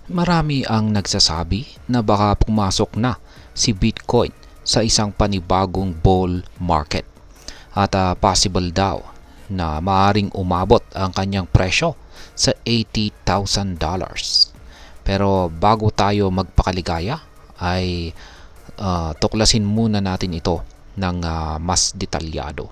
Marami ang nagsasabi na baka pumasok na si Bitcoin sa isang panibagong bull market at possible daw na maaring umabot ang kanyang presyo sa $80,000. Pero bago tayo magpakaligaya ay tuklasin muna natin ito ng mas detalyado.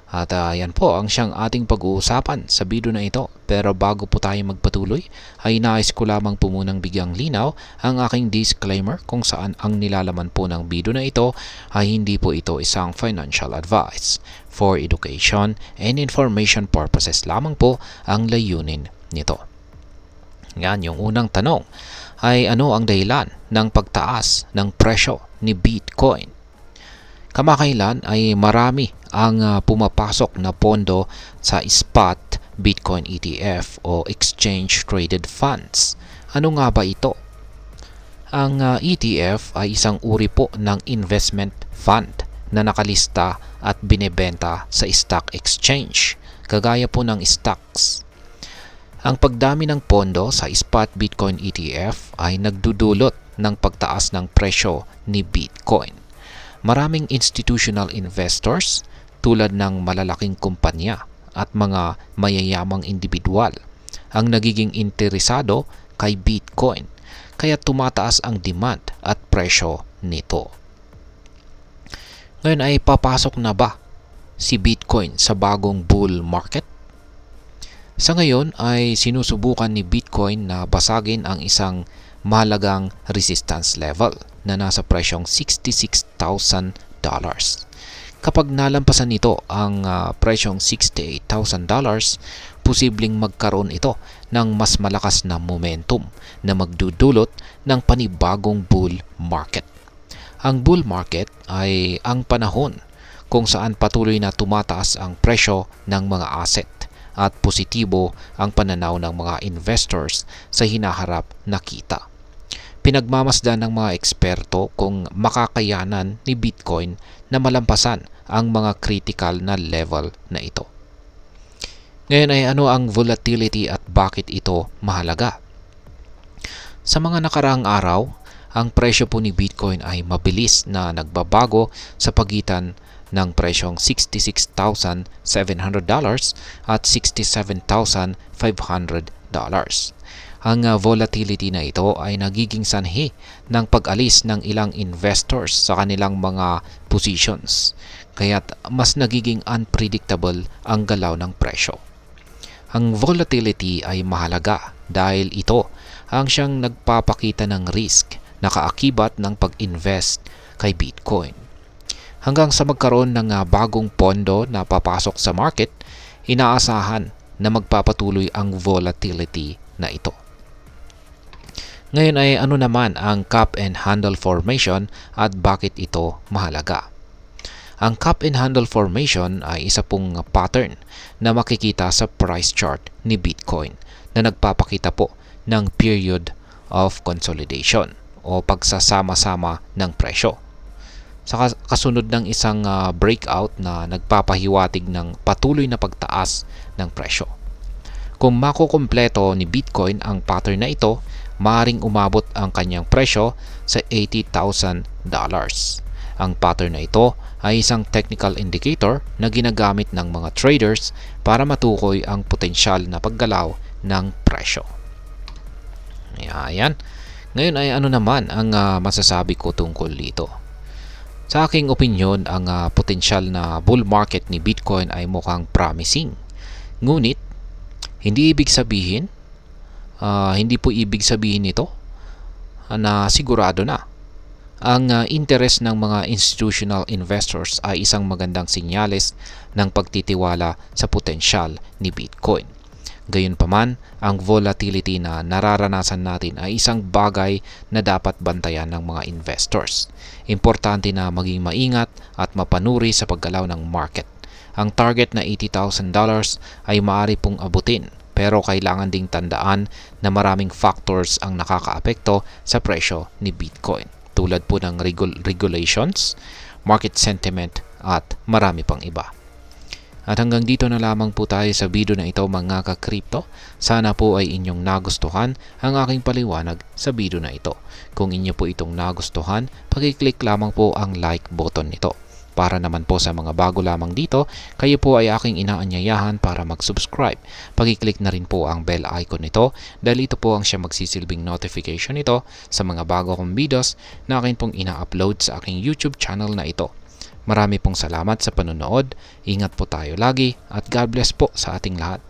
At yan po ang siyang ating pag-uusapan sa video na ito. Pero bago po tayo magpatuloy ay nais ko lamang po munang bigyang linaw ang aking disclaimer kung saan ang nilalaman po ng video na ito ay hindi po ito isang financial advice. For education and information purposes lamang po ang layunin nito. Yan, yung unang tanong ay ano ang dahilan ng pagtaas ng presyo ni Bitcoin? Kamakailan ay marami ang pumapasok na pondo sa spot Bitcoin ETF o Exchange Traded Funds. Ano nga ba ito? Ang ETF ay isang uri po ng investment fund na nakalista at binebenta sa stock exchange, kagaya po ng stocks. Ang pagdami ng pondo sa spot Bitcoin ETF ay nagdudulot ng pagtaas ng presyo ni Bitcoin. Maraming institutional investors tulad ng malalaking kumpanya at mga mayayamang individual ang nagiging interesado kay Bitcoin, kaya tumataas ang demand at presyo nito. Ngayon ay papasok na ba si Bitcoin sa bagong bull market? Sa ngayon ay sinusubukan ni Bitcoin na basagin ang isang mahalagang resistance level na nasa presyong $66,000. Kapag nalampasan nito ang presyong $68,000, posibleng magkaroon ito ng mas malakas na momentum na magdudulot ng panibagong bull market. Ang bull market ay ang panahon kung saan patuloy na tumataas ang presyo ng mga asset at positibo ang pananaw ng mga investors sa hinaharap na kita. Pinagmamasdan ng mga eksperto kung makakayanan ni Bitcoin na malampasan ang mga critical na level na ito. Ngayon ay ano ang volatility at bakit ito mahalaga? Sa mga nakaraang araw, ang presyo po ni Bitcoin ay mabilis na nagbabago sa pagitan ng presyong $66,700 at $67,500. Ang volatility na ito ay nagiging sanhi ng pag-alis ng ilang investors sa kanilang mga positions, kaya't mas nagiging unpredictable ang galaw ng presyo. Ang volatility ay mahalaga dahil ito ang siyang nagpapakita ng risk na kaakibat ng pag-invest kay Bitcoin. Hanggang sa magkaroon ng bagong pondo na papasok sa market, inaasahan na magpapatuloy ang volatility na ito. Ngayon ay ano naman ang cup and handle formation at bakit ito mahalaga? Ang cup and handle formation ay isa pong pattern na makikita sa price chart ni Bitcoin na nagpapakita po ng period of consolidation o pagsasama-sama ng presyo. Sa kasunod ng isang breakout na nagpapahiwatig ng patuloy na pagtaas ng presyo. Kung makukumpleto ni Bitcoin ang pattern na ito, maaaring umabot ang kanyang presyo sa $80,000. Ang pattern na ito ay isang technical indicator na ginagamit ng mga traders para matukoy ang potensyal na paggalaw ng presyo. Ayan. Ngayon ay ano naman ang masasabi ko tungkol dito? Sa aking opinyon, ang potensyal na bull market ni Bitcoin ay mukhang promising. Ngunit, hindi po ibig sabihin nito na sigurado na. Ang interest ng mga institutional investors ay isang magandang senyales ng pagtitiwala sa potensyal ni Bitcoin. Gayunpaman, ang volatility na nararanasan natin ay isang bagay na dapat bantayan ng mga investors. Importante na maging maingat at mapanuri sa paggalaw ng market. Ang target na $80,000 ay maaari pong abutin, pero kailangan ding tandaan na maraming factors ang nakakaapekto sa presyo ni Bitcoin, tulad po ng regulations, market sentiment at marami pang iba. At hanggang dito na lamang po tayo sa video na ito mga ka-crypto. Sana po ay inyong nagustuhan ang aking paliwanag sa video na ito. Kung inyo po itong nagustuhan, pag-click lamang po ang like button nito. Para naman po sa mga bago lamang dito, kayo po ay aking inaanyayahan para mag-subscribe. Pag-click na rin po ang bell icon nito dahil ito po ang siya magsisilbing notification nito sa mga bago kong videos na akin pong ina-upload sa aking YouTube channel na ito. Marami pong salamat sa panonood, ingat po tayo lagi at God bless po sa ating lahat.